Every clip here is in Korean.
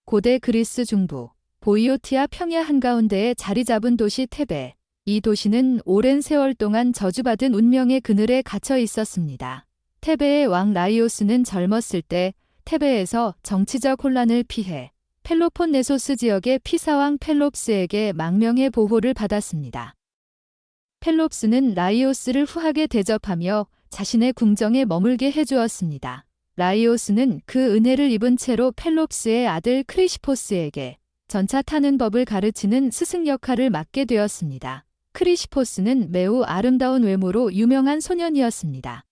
고대 그리스 중부 보이오티아 평야 한가운데에 자리 잡은 도시 테베. 이 도시는 오랜 세월 동안 저주받은 운명의 그늘에 갇혀 있었습니다. 테베의 왕 라이오스는 젊었을 때 테베에서 정치적 혼란을 피해 펠로폰네소스 지역의 피사왕 펠롭스에게 망명의 보호를 받았습니다. 펠롭스는 라이오스를 후하게 대접하며 자신의 궁정에 머물게 해주었습니다. 라이오스는 그 은혜를 입은 채로 펠롭스의 아들 크리시포스에게 전차 타는 법을 가르치는 스승 역할을 맡게 되었습니다. 크리시포스는 매우 아름다운 외모로 유명한 소년이었습니다.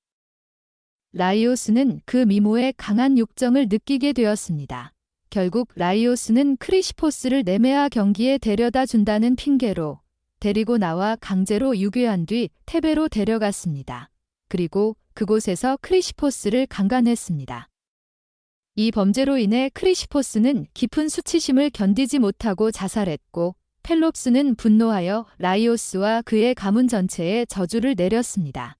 라이오스는 그 미모에 강한 욕정을 느끼게 되었습니다. 결국 라이오스는 크리시포스를 네메아 경기에 데려다 준다는 핑계로 데리고 나와 강제로 유괴한 뒤 테베로 데려갔습니다. 그리고 그곳에서 크리시포스를 강간했습니다. 이 범죄로 인해 크리시포스는 깊은 수치심을 견디지 못하고 자살했고 펠롭스는 분노하여 라이오스와 그의 가문 전체에 저주를 내렸습니다.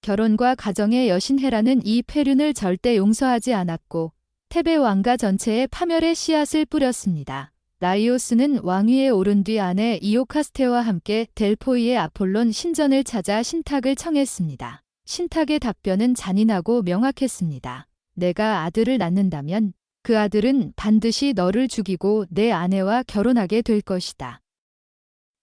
결혼과 가정의 여신 헤라는 이 폐륜을 절대 용서하지 않았고 테베 왕가 전체에 파멸의 씨앗을 뿌렸습니다. 라이오스는 왕위에 오른 뒤 아내 이오카스테와 함께 델포이의 아폴론 신전을 찾아 신탁을 청했습니다. 신탁의 답변은 잔인하고 명확했습니다. 내가 아들을 낳는다면 그 아들은 반드시 너를 죽이고 내 아내와 결혼하게 될 것이다.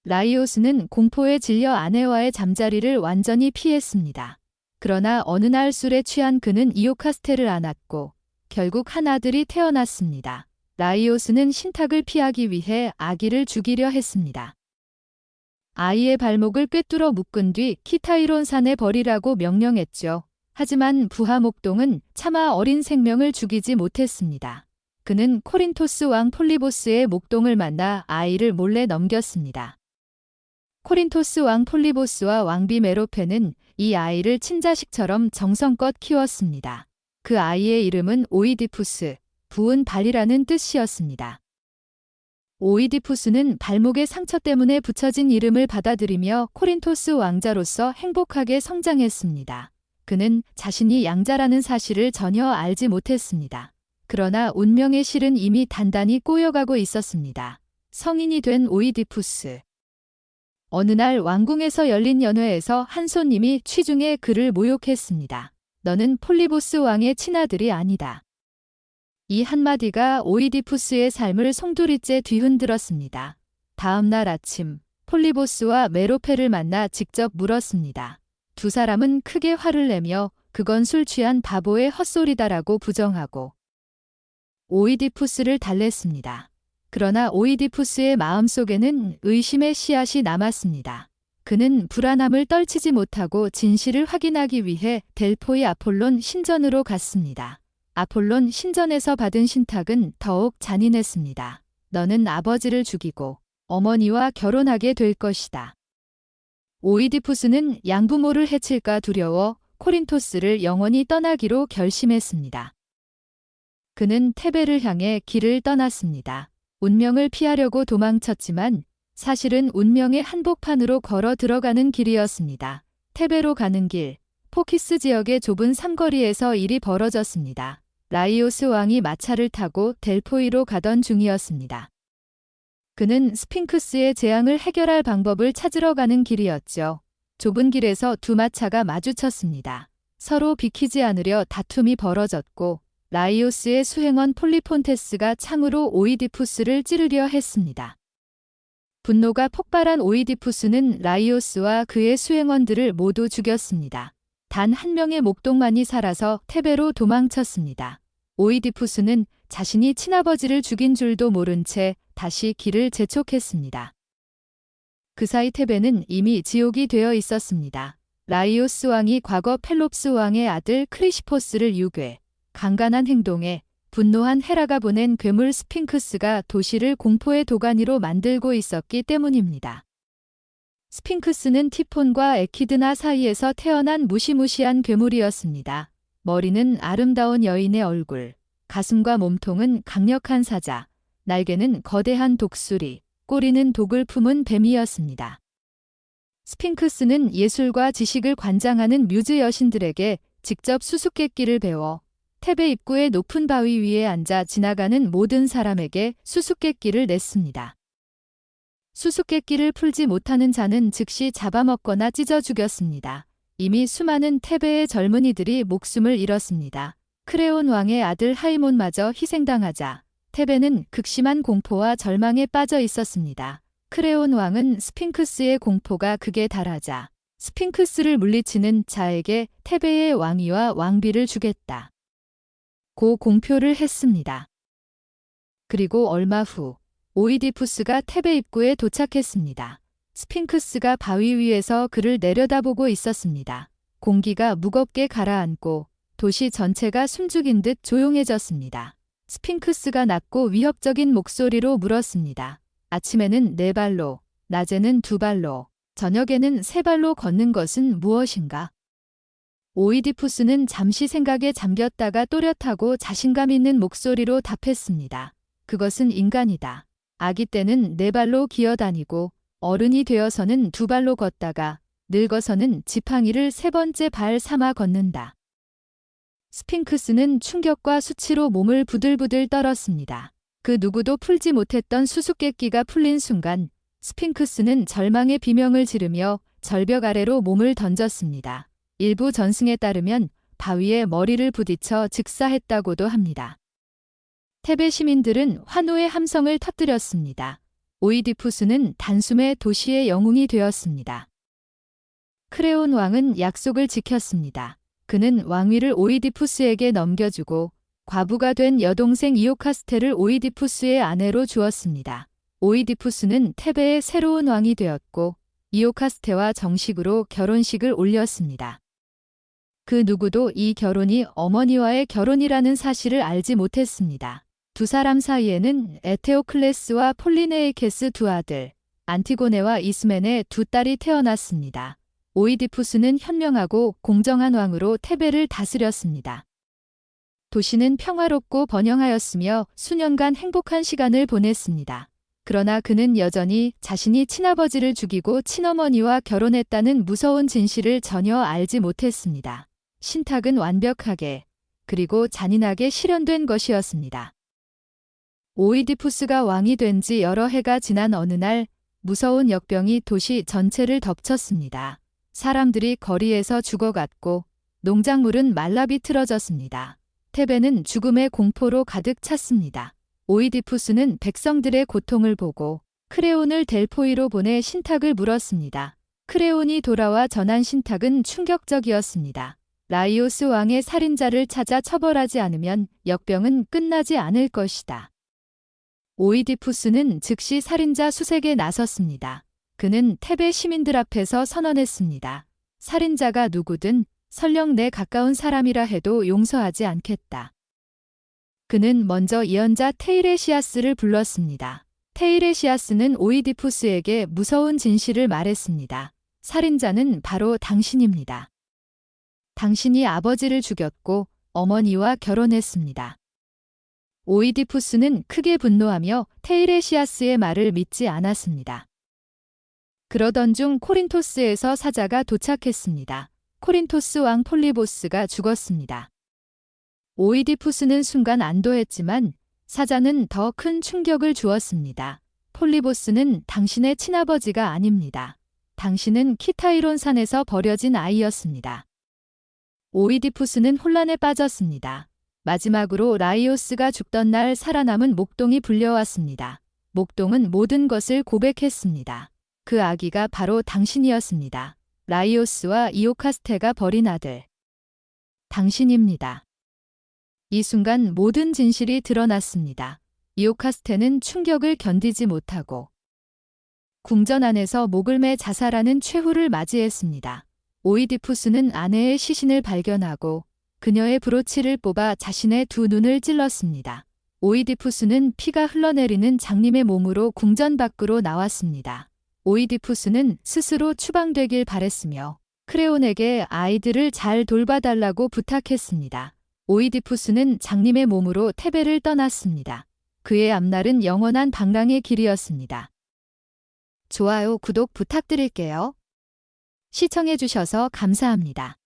라이오스는 공포에 질려 아내와의 잠자리를 완전히 피했습니다. 그러나 어느 날 술에 취한 그는 이오카스테를 안았고 결국 한 아들이 태어났습니다. 라이오스는 신탁을 피하기 위해 아기를 죽이려 했습니다. 아이의 발목을 꿰뚫어 묶은 뒤 키타이론 산에 버리라고 명령했죠. 하지만 부하 목동은 차마 어린 생명을 죽이지 못했습니다. 그는 코린토스 왕 폴리보스의 목동을 만나 아이를 몰래 넘겼습니다. 코린토스 왕 폴리보스와 왕비 메로페는 이 아이를 친자식처럼 정성껏 키웠습니다. 그 아이의 이름은 오이디푸스, 부은 발이라는 뜻이었습니다. 오이디푸스는 발목의 상처 때문에 붙여진 이름을 받아들이며 코린토스 왕자로서 행복하게 성장했습니다. 그는 자신이 양자라는 사실을 전혀 알지 못했습니다. 그러나 운명의 실은 이미 단단히 꼬여가고 있었습니다. 성인이 된 오이디푸스. 어느 날 왕궁에서 열린 연회에서 한 손님이 취중에 그를 모욕했습니다. 너는 폴리보스 왕의 친아들이 아니다. 이 한마디가 오이디푸스의 삶을 송두리째 뒤흔들었습니다. 다음 날 아침 폴리보스와 메로페를 만나 직접 물었습니다. 두 사람은 크게 화를 내며 그건 술 취한 바보의 헛소리다라고 부정하고 오이디푸스를 달랬습니다. 그러나 오이디푸스의 마음속에는 의심의 씨앗이 남았습니다. 그는 불안함을 떨치지 못하고 진실을 확인하기 위해 델포이 아폴론 신전으로 갔습니다. 아폴론 신전에서 받은 신탁은 더욱 잔인했습니다. 너는 아버지를 죽이고 어머니와 결혼하게 될 것이다. 오이디푸스는 양부모를 해칠까 두려워 코린토스를 영원히 떠나기로 결심했습니다. 그는 테베를 향해 길을 떠났습니다. 운명을 피하려고 도망쳤지만 사실은 운명의 한복판으로 걸어 들어가는 길이었습니다. 테베로 가는 길, 포키스 지역의 좁은 삼거리에서 일이 벌어졌습니다. 라이오스 왕이 마차를 타고 델포이로 가던 중이었습니다. 그는 스핑크스의 재앙을 해결할 방법을 찾으러 가는 길이었죠. 좁은 길에서 두 마차가 마주쳤습니다. 서로 비키지 않으려 다툼이 벌어졌고 라이오스의 수행원 폴리폰테스가 창으로 오이디푸스를 찌르려 했습니다. 분노가 폭발한 오이디푸스는 라이오스와 그의 수행원들을 모두 죽였습니다. 단 한 명의 목동만이 살아서 테베로 도망쳤습니다. 오이디푸스는 자신이 친아버지를 죽인 줄도 모른 채 다시 길을 재촉했습니다. 그 사이 테베는 이미 지옥이 되어 있었습니다. 라이오스 왕이 과거 펠롭스 왕의 아들 크리시포스를 유괴, 강간한 행동에 분노한 헤라가 보낸 괴물 스핑크스가 도시를 공포의 도가니로 만들고 있었기 때문입니다. 스핑크스는 티폰과 에키드나 사이에서 태어난 무시무시한 괴물이었습니다. 머리는 아름다운 여인의 얼굴, 가슴과 몸통은 강력한 사자, 날개는 거대한 독수리, 꼬리는 독을 품은 뱀이었습니다. 스핑크스는 예술과 지식을 관장하는 뮤즈 여신들에게 직접 수수께끼를 배워 테베 입구의 높은 바위 위에 앉아 지나가는 모든 사람에게 수수께끼를 냈습니다. 수수께끼를 풀지 못하는 자는 즉시 잡아먹거나 찢어 죽였습니다. 이미 수많은 테베의 젊은이들이 목숨을 잃었습니다. 크레온 왕의 아들 하이몬마저 희생당하자 테베는 극심한 공포와 절망에 빠져 있었습니다. 크레온 왕은 스핑크스의 공포가 극에 달하자 스핑크스를 물리치는 자에게 테베의 왕위와 왕비를 주겠다 고 공표를 했습니다. 그리고 얼마 후 오이디푸스가 테베 입구에 도착했습니다. 스핑크스가 바위 위에서 그를 내려다보고 있었습니다. 공기가 무겁게 가라앉고 도시 전체가 숨죽인 듯 조용해졌습니다. 스핑크스가 낮고 위협적인 목소리로 물었습니다. 아침에는 4발로, 낮에는 2발로, 저녁에는 3발로 걷는 것은 무엇인가? 오이디푸스는 잠시 생각에 잠겼다가 또렷하고 자신감 있는 목소리로 답했습니다. 그것은 인간이다. 아기 때는 4발로 기어다니고 어른이 되어서는 2발로 걷다가 늙어서는 지팡이를 3번째 발 삼아 걷는다. 스핑크스는 충격과 수치로 몸을 부들부들 떨었습니다. 그 누구도 풀지 못했던 수수께끼가 풀린 순간 스핑크스는 절망의 비명을 지르며 절벽 아래로 몸을 던졌습니다. 일부 전승에 따르면 바위에 머리를 부딪혀 즉사했다고도 합니다. 테베 시민들은 환호의 함성을 터뜨렸습니다. 오이디푸스는 단숨에 도시의 영웅이 되었습니다. 크레온 왕은 약속을 지켰습니다. 그는 왕위를 오이디푸스에게 넘겨주고 과부가 된 여동생 이오카스테를 오이디푸스의 아내로 주었습니다. 오이디푸스는 테베의 새로운 왕이 되었고 이오카스테와 정식으로 결혼식을 올렸습니다. 그 누구도 이 결혼이 어머니와의 결혼이라는 사실을 알지 못했습니다. 두 사람 사이에는 에테오클레스와 폴리네이케스 2아들, 안티고네와 이스멘의 2딸이 태어났습니다. 오이디푸스는 현명하고 공정한 왕으로 테베를 다스렸습니다. 도시는 평화롭고 번영하였으며 수년간 행복한 시간을 보냈습니다. 그러나 그는 여전히 자신이 친아버지를 죽이고 친어머니와 결혼했다는 무서운 진실을 전혀 알지 못했습니다. 신탁은 완벽하게 그리고 잔인하게 실현된 것이었습니다. 오이디푸스가 왕이 된 지 여러 해가 지난 어느 날 무서운 역병이 도시 전체를 덮쳤습니다. 사람들이 거리에서 죽어갔고 농작물은 말라 비틀어졌습니다. 테베는 죽음의 공포로 가득 찼습니다. 오이디푸스는 백성들의 고통을 보고 크레온을 델포이로 보내 신탁을 물었습니다. 크레온이 돌아와 전한 신탁은 충격적이었습니다. 라이오스 왕의 살인자를 찾아 처벌하지 않으면 역병은 끝나지 않을 것이다. 오이디푸스는 즉시 살인자 수색에 나섰습니다. 그는 테베 시민들 앞에서 선언했습니다. 살인자가 누구든 설령 내 가까운 사람이라 해도 용서하지 않겠다. 그는 먼저 예언자 테이레시아스를 불렀습니다. 테이레시아스는 오이디푸스에게 무서운 진실을 말했습니다. 살인자는 바로 당신입니다. 당신이 아버지를 죽였고 어머니와 결혼했습니다. 오이디푸스는 크게 분노하며 테이레시아스의 말을 믿지 않았습니다. 그러던 중 코린토스에서 사자가 도착했습니다. 코린토스 왕 폴리보스가 죽었습니다. 오이디푸스는 순간 안도했지만 사자는 더 큰 충격을 주었습니다. 폴리보스는 당신의 친아버지가 아닙니다. 당신은 키타이론 산에서 버려진 아이였습니다. 오이디푸스는 혼란에 빠졌습니다. 마지막으로 라이오스가 죽던 날 살아남은 목동이 불려왔습니다. 목동은 모든 것을 고백했습니다. 그 아기가 바로 당신이었습니다. 라이오스와 이오카스테가 버린 아들. 당신입니다. 이 순간 모든 진실이 드러났습니다. 이오카스테는 충격을 견디지 못하고 궁전 안에서 목을 매 자살하는 최후를 맞이했습니다. 오이디푸스는 아내의 시신을 발견하고 그녀의 브로치를 뽑아 자신의 2 눈을 찔렀습니다. 오이디푸스는 피가 흘러내리는 장님의 몸으로 궁전 밖으로 나왔습니다. 오이디푸스는 스스로 추방되길 바랬으며 크레온에게 아이들을 잘 돌봐달라고 부탁했습니다. 오이디푸스는 장님의 몸으로 테베를 떠났습니다. 그의 앞날은 영원한 방랑의 길이었습니다. 좋아요, 구독 부탁드릴게요. 시청해주셔서 감사합니다.